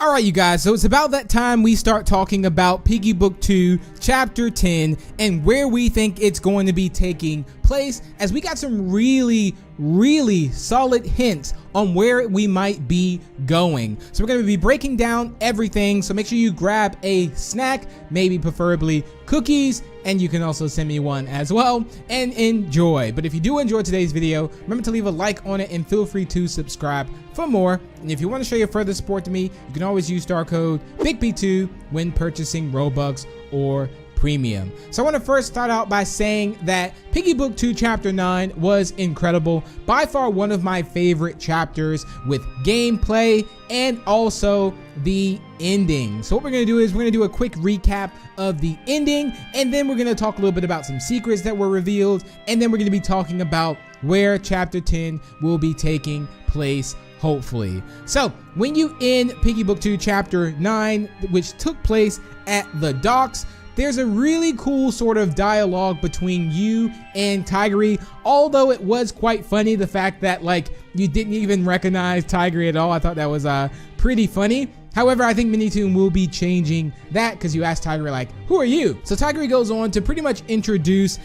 Alright you guys, so it's about that time we start talking about Piggy Book 2 Chapter 10 and where we think it's going to be taking place, as we got some really solid hints on where we might be going. So we're going to be breaking down everything, so make sure you grab a snack, maybe preferably cookies, and you can also send me one as well, and enjoy. But if you do enjoy today's video, remember to leave a like on it and feel free to subscribe for more. And if you want to show your further support to me, you can always use star code BIGB2 when purchasing Robux or Premium. So I want to first start out by saying that Piggy Book 2 Chapter 9 was incredible. By far one of my favorite chapters, with gameplay and also the ending. So what we're going to do is we're going to do a quick recap of the ending, and then we're going to talk a little bit about some secrets that were revealed, and then we're going to be talking about where Chapter 10 will be taking place, hopefully. So when you end Piggy Book 2 Chapter 9, which took place at the docks, there's a really cool sort of dialogue between you and Tigry, although it was quite funny, the fact that like you didn't even recognize Tigry at all. I thought that was pretty funny. However, I think Minitoon will be changing that, because you asked Tigry like, who are you? So Tigry goes on to pretty much introduce,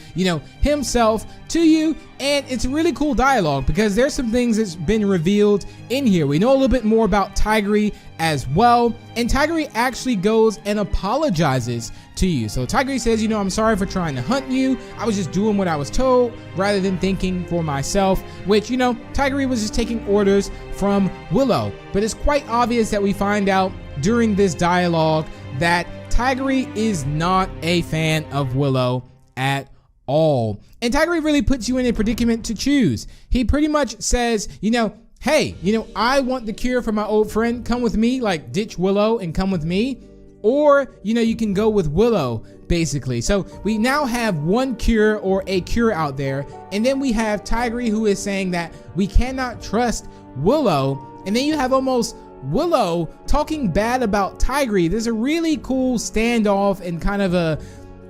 himself to you, and it's a really cool dialogue because there's some things that's been revealed in here. We know a little bit more about Tigry as well, and Tigry actually goes and apologizes to you. So Tigry says, I'm sorry for trying to hunt you. I was just doing what I was told rather than thinking for myself, which, Tigry was just taking orders from Willow. But it's quite obvious that we find out during this dialogue that Tigry is not a fan of Willow at all. And Tigry really puts you in a predicament to choose. He pretty much says, hey, I want the cure for my old friend. Come with me, like ditch Willow and come with me. Or, you can go with Willow, basically. So we now have one cure, or a cure out there. And then we have Tigry, who is saying that we cannot trust Willow. And then you have almost Willow talking bad about Tigry. There's a really cool standoff and kind of a,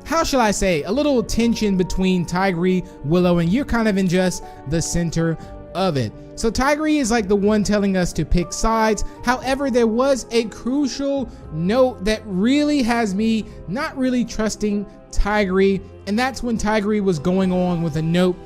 how shall I say, a little tension between Tigry, Willow, and you're kind of in just the center of it. So Tigry is like the one telling us to pick sides. However, there was a crucial note that really has me not really trusting Tigry, and that's when Tigry was going on with a note,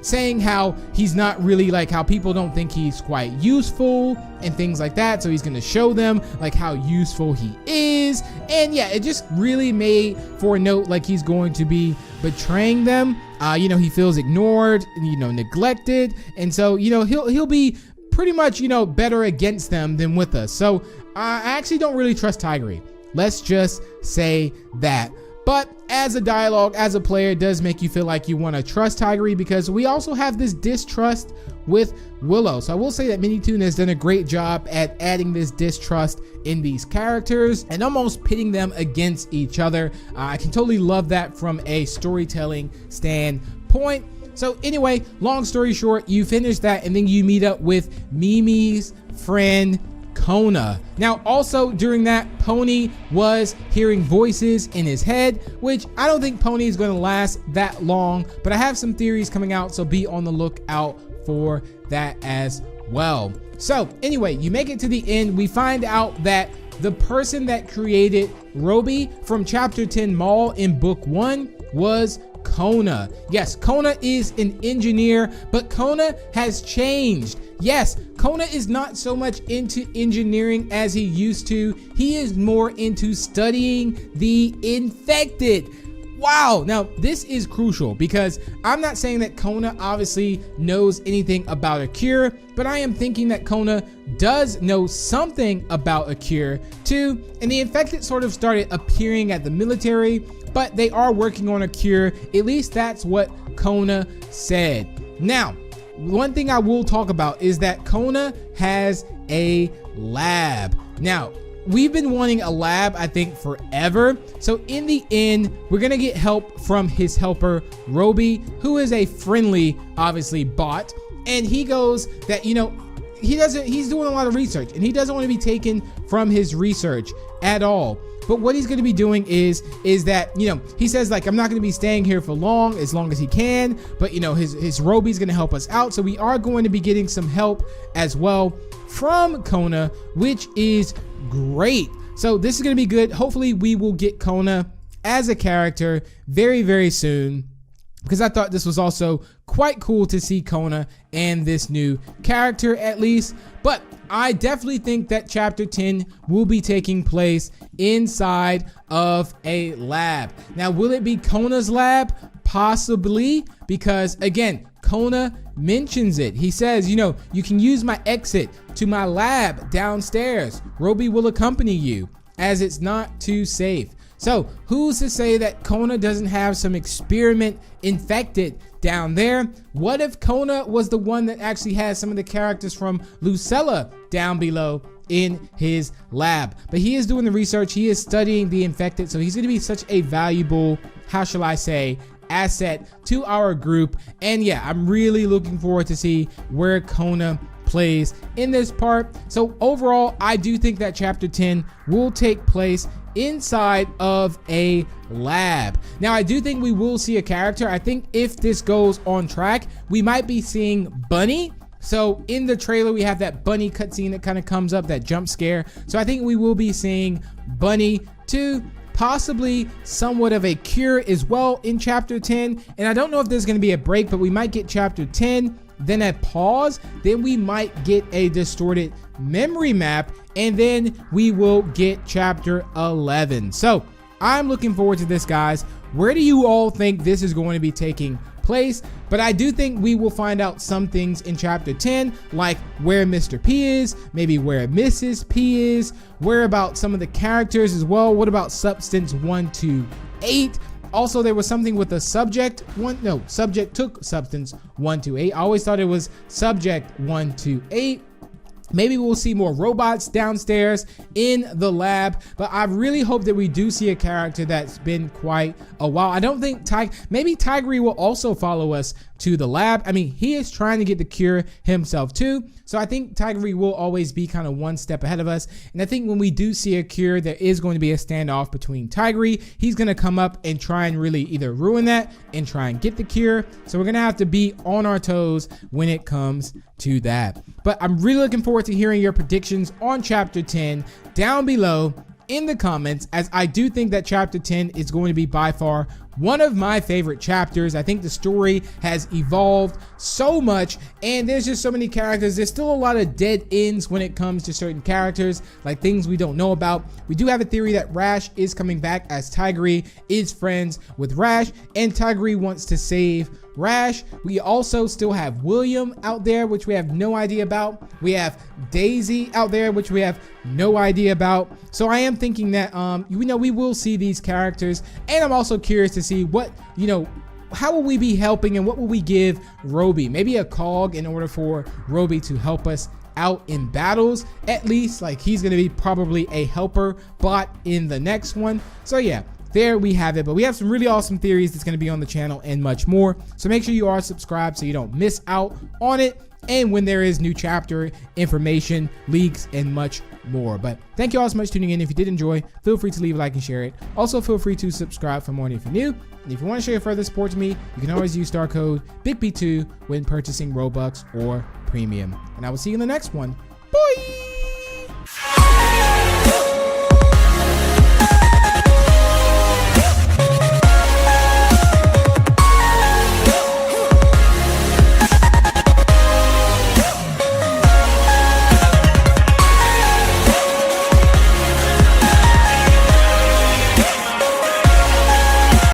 saying how he's not really, like, how people don't think he's quite useful and things like that. So he's going to show them like how useful he is. And yeah, it just really made for a note like he's going to be betraying them. He feels ignored, neglected. And so, he'll be pretty much, better against them than with us. So I actually don't really trust Tigry. Let's just say that. But as a dialogue, as a player, it does make you feel like you want to trust Tigry, because we also have this distrust with Willow. So I will say that Minitoon has done a great job at adding this distrust in these characters and almost pitting them against each other. I can totally love that from a storytelling standpoint. So anyway, long story short, you finish that and then you meet up with Mimi's friend Kona. Now also during that, Pony was hearing voices in his head, which I don't think Pony is going to last that long, but I have some theories coming out, so be on the lookout for that as well. So anyway, you make it to the end. We find out that the person that created Roby from Chapter 10 Mall in Book 1 was Kona. Yes, Kona is an engineer, but Kona has changed. Yes, Kona is not so much into engineering as he used to. He is more into studying the infected. Wow, now this is crucial, because I'm not saying that Kona obviously knows anything about a cure, but I am thinking that Kona does know something about a cure too. And the infected sort of started appearing at the military, but they are working on a cure. At least that's what Kona said. Now, one thing I will talk about is that Kona has a lab. Now, we've been wanting a lab, I think, forever. So in the end, we're gonna get help from his helper, Roby, who is a friendly, obviously, bot. And he goes that, he's doing a lot of research, and he doesn't want to be taken from his research at all. But what he's going to be doing is that, you know, he says, like, I'm not going to be staying here for long as he can, but, you know, his Roby's going to help us out. So we are going to be getting some help as well from Kona, which is great. So this is going to be good. Hopefully we will get Kona as a character very, very soon, because I thought this was also quite cool to see Kona and this new character at least. But I definitely think that chapter 10 will be taking place inside of a lab. Now, will it be Kona's lab? Possibly, because again, Kona mentions it. He says, you know, you can use my exit to my lab downstairs. Roby will accompany you, as it's not too safe. So who's to say that Kona doesn't have some experiment infected down there? What if Kona was the one that actually has some of the characters from Lucella down below in his lab? But he is doing the research. He is studying the infected. So he's going to be such a valuable, how shall I say, asset to our group. And yeah, I'm really looking forward to see where Kona plays in this part. So overall, I do think that chapter 10 will take place inside of a lab. Now, I do think we will see a character. I think if this goes on track, we might be seeing Bunny. So in the trailer, we have that Bunny cutscene that kind of comes up, that jump scare. So I think we will be seeing Bunny too. Possibly somewhat of a cure as well in chapter 10. And I don't know if there's going to be a break, but we might get chapter 10, then a pause, then we might get a distorted memory map, and then we will get chapter 11. So I'm looking forward to this, guys. Where do you all think this is going to be taking place? But I do think we will find out some things in chapter 10, like where Mr. P is, maybe where Mrs. P is, where about some of the characters as well. What about substance 128? Also, there was something with the subject subject took substance 128. I always thought it was subject 128. Maybe we'll see more robots downstairs in the lab, but I really hope that we do see a character that's been quite a while. I don't think maybe Tigry will also follow us to the lab. I mean, he is trying to get the cure himself too. So I think Tigry will always be kind of one step ahead of us. And I think when we do see a cure, there is going to be a standoff between Tigry. He's going to come up and try and really either ruin that and try and get the cure. So we're going to have to be on our toes when it comes to that. But I'm really looking forward to hearing your predictions on chapter 10 down below in the comments, as I do think that chapter 10 is going to be by far one of my favorite chapters. I think the story has evolved so much, and there's just so many characters. There's still a lot of dead ends when it comes to certain characters, like things we don't know about. We do have a theory that Rash is coming back, as Tigry is friends with Rash, and Tigry wants to save Rash. We also still have William out there, which we have no idea about. We have Daisy out there, which we have no idea about. So I am thinking that we will see these characters, and I'm also curious to see what, how will we be helping, and what will we give Roby? Maybe a cog in order for Roby to help us out in battles, at least. Like, he's going to be probably a helper bot in the next one. So yeah, there we have it. But we have some really awesome theories that's going to be on the channel and much more. So make sure you are subscribed so you don't miss out on it, and when there is new chapter information, leaks, and much more. But thank you all so much for tuning in. If you did enjoy, feel free to leave a like and share it. Also, feel free to subscribe for more if you're new. And if you want to show your further support to me, you can always use star code BIGP2 when purchasing Robux or Premium. And I will see you in the next one.